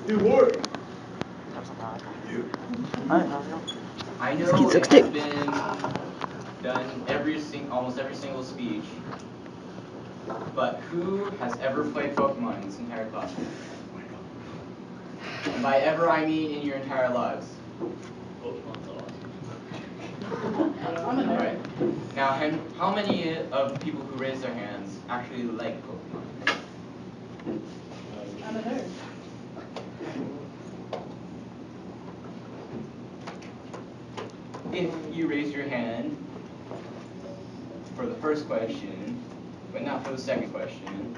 Do work. You. I know it has been done almost every single speech, but who has ever played Pokemon in this entire classroom? And by ever, I mean in your entire lives. Pokemon's awesome. Alright. Now, how many of the people who raised their hands actually like Pokemon? I'm a nerd. If you raise your hand for the first question, but not for the second question,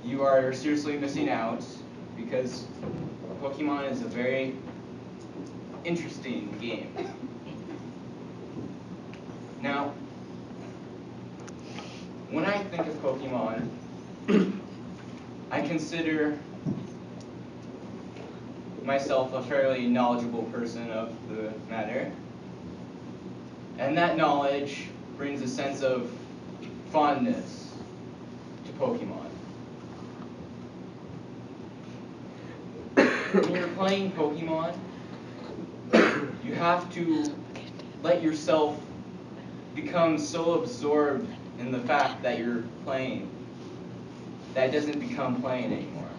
you are seriously missing out because Pokemon is a very interesting game. Now, when I think of Pokemon, I consider myself a fairly knowledgeable person of the matter, and that knowledge brings a sense of fondness to Pokemon. When you're playing Pokemon, you have to let yourself become so absorbed in the fact that you're playing that it doesn't become playing anymore.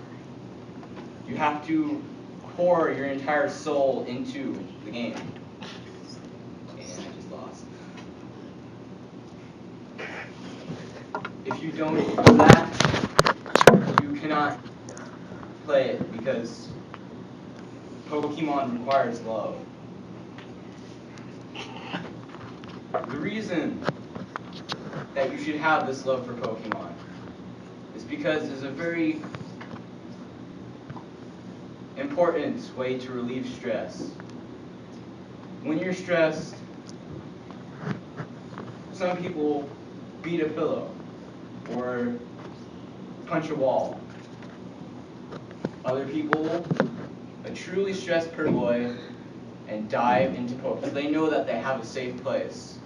You have to pour your entire soul into the game. And I just lost. If you don't do that, you cannot play it because Pokemon requires love. The reason that you should have this love for Pokemon is because it's a very important way to relieve stress. When you're stressed, some people beat a pillow or punch a wall. Other people, a truly stressed person, boy, and dive into Pokemon. They know that they have a safe place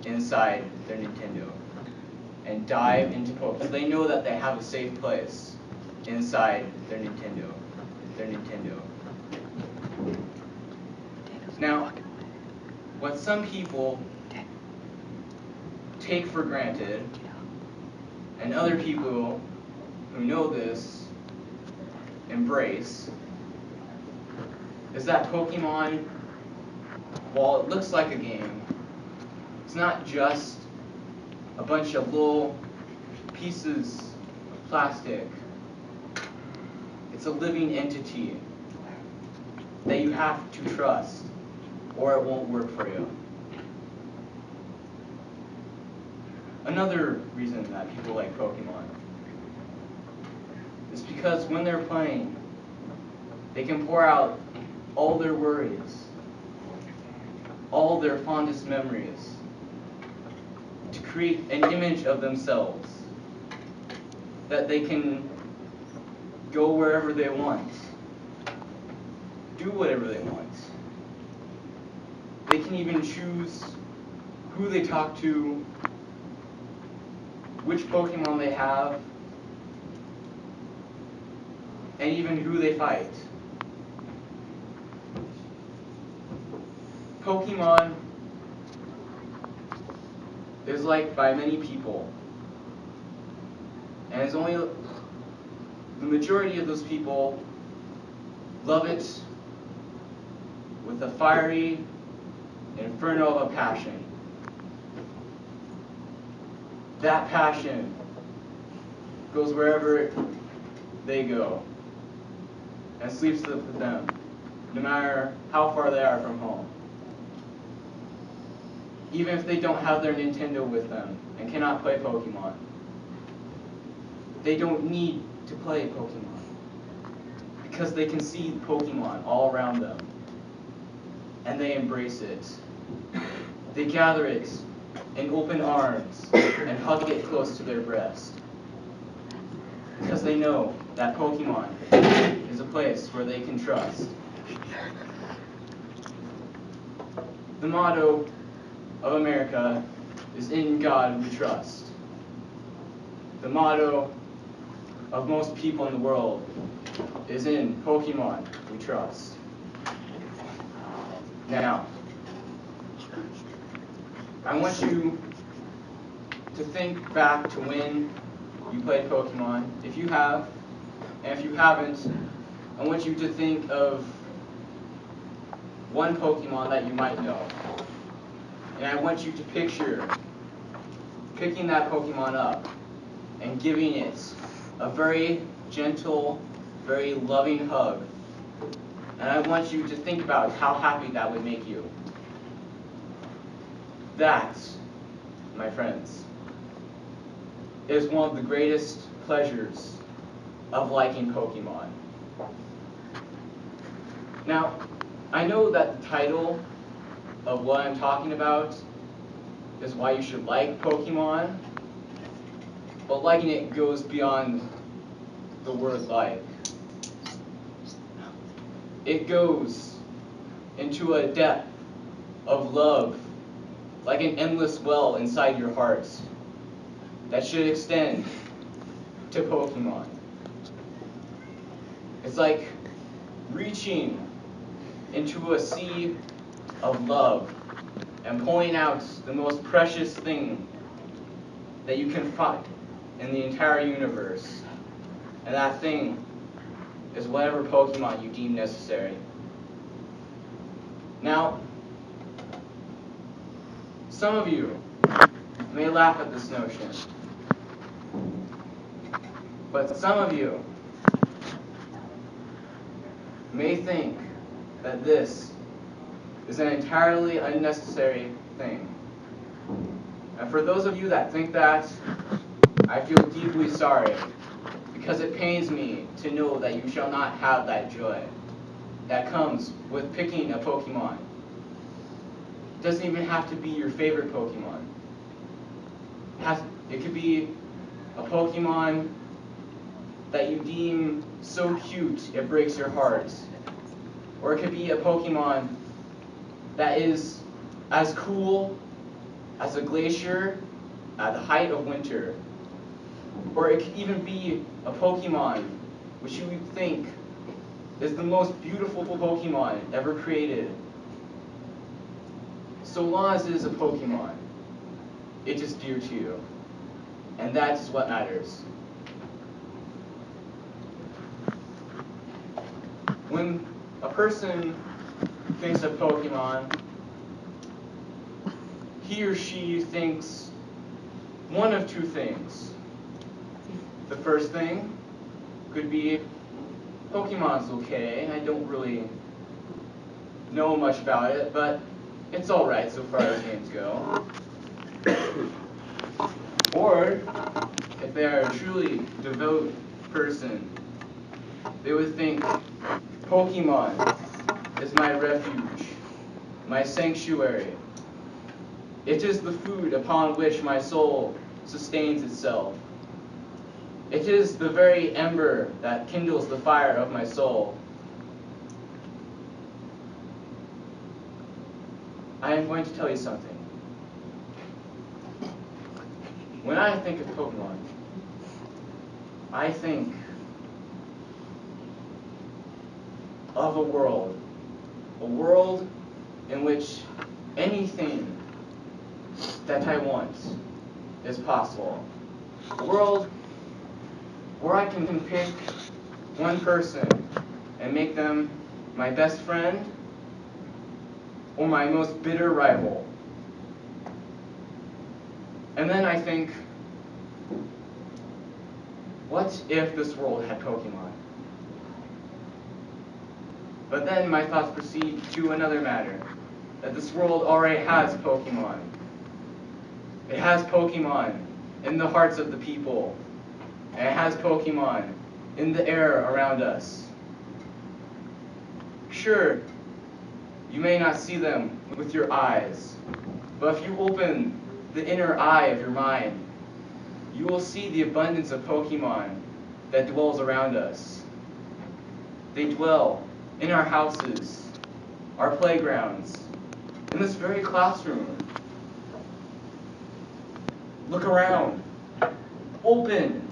inside their Nintendo. And dive into Pokemon. They know that they have a safe place inside their Nintendo. Now, what some people take for granted, and other people who know this embrace, is that Pokemon, while it looks like a game, it's not just a bunch of little pieces of plastic. It's a living entity that you have to trust, or it won't work for you. Another reason that people like Pokemon is because when they're playing, they can pour out all their worries, all their fondest memories, to create an image of themselves that they can go wherever they want, do whatever they want. They can even choose who they talk to, which Pokemon they have, and even who they fight. Pokemon is liked by many people, and it's only the majority of those people love it with a fiery inferno of a passion. That passion goes wherever they go and sleeps with them, no matter how far they are from home. Even if they don't have their Nintendo with them and cannot play Pokemon, they don't need to play Pokemon because they can see Pokemon all around them and they embrace it. They gather it in open arms and hug it close to their breast because they know that Pokemon is a place where they can trust. The motto of America is "In God We Trust." The motto of most people in the world is in Pokemon we trust. Now, I want you to think back to when you played Pokemon, if you have, and if you haven't, I want you to think of one Pokemon that you might know. And I want you to picture picking that Pokemon up and giving it a very gentle, very loving hug. And I want you to think about how happy that would make you. That, my friends, is one of the greatest pleasures of liking Pokemon. Now, I know that the title of what I'm talking about is why you should like Pokemon, but liking it goes beyond the word like. It goes into a depth of love, like an endless well inside your heart, that should extend to Pokemon. It's like reaching into a sea of love and pulling out the most precious thing that you can find in the entire universe. And that thing is whatever Pokemon you deem necessary. Now, some of you may laugh at this notion, but some of you may think that this is an entirely unnecessary thing. And for those of you that think that, I feel deeply sorry, because it pains me to know that you shall not have that joy that comes with picking a Pokemon. It doesn't even have to be your favorite Pokemon. It could be a Pokemon that you deem so cute it breaks your heart. Or it could be a Pokemon that is as cool as a glacier at the height of winter. Or it could even be a Pokemon which you would think is the most beautiful Pokemon ever created. So long as it is a Pokemon, it is dear to you. And that is what matters. When a person thinks of Pokemon, he or she thinks one of two things. The first thing could be, Pokemon's okay, I don't really know much about it, but it's alright so far as games go. Or, if they are a truly devout person, they would think, Pokemon is my refuge, my sanctuary. It is the food upon which my soul sustains itself. It is the very ember that kindles the fire of my soul. I am going to tell you something. When I think of Pokemon, I think of a world in which anything that I want is possible. A world where I can pick one person and make them my best friend or my most bitter rival. And then I think, what if this world had Pokemon? But then my thoughts proceed to another matter, that this world already has Pokemon. It has Pokemon in the hearts of the people, and it has Pokemon in the air around us. Sure, you may not see them with your eyes, but if you open the inner eye of your mind, you will see the abundance of Pokemon that dwells around us. They dwell in our houses, our playgrounds, in this very classroom. Look around. Open